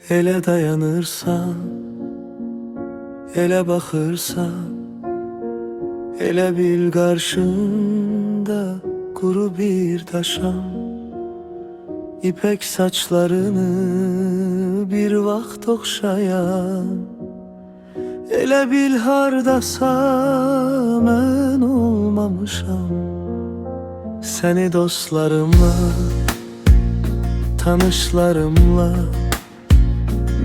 Ele dayanırsan, ele bakırsan, ele bil karşında kuru bir taşam. İpek saçlarını bir vaxt okşayan, ele bil hardasa mən olmamışam. Seni dostlarımla, tanışlarımla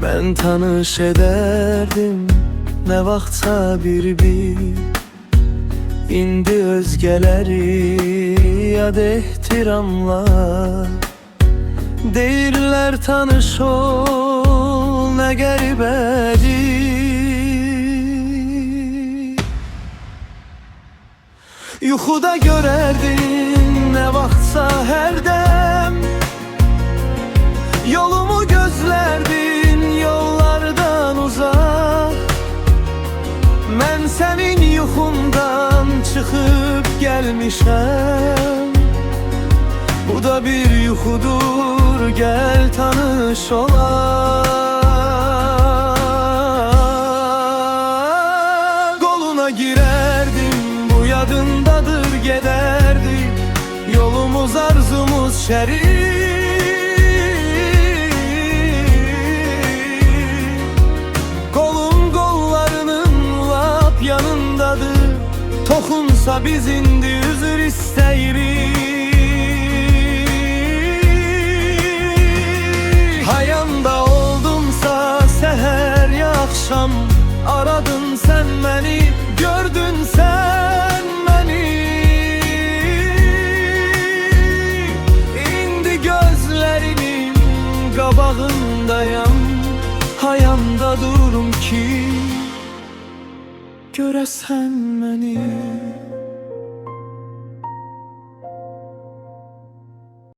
ben tanış ederdim ne vaxtsa bir İndi özgeleri yad ehtiramla deyirlər tanış ol ne qəribədir. Yuxuda görərdin ne vaxtsa hər dəm, yolumu gözlərdin yollardan uzaq. Mən sənin yuxundan çıxıb gəlmişəm. Bu da bir yuxudur, gəl tanış olaq. Qoluna girərdim, bu yadındadır, gedərdik. Yolumuz, arzumuz şərik. Qolum qollarının lap yanındadır. Toxunsa biz indi üzr istəyirik. Hayanda oldumsa seher ya akşam, aradın sen beni, gördün sen beni. İndi gözlerinin qabağındayam, hayanda dururum ki görəsən beni.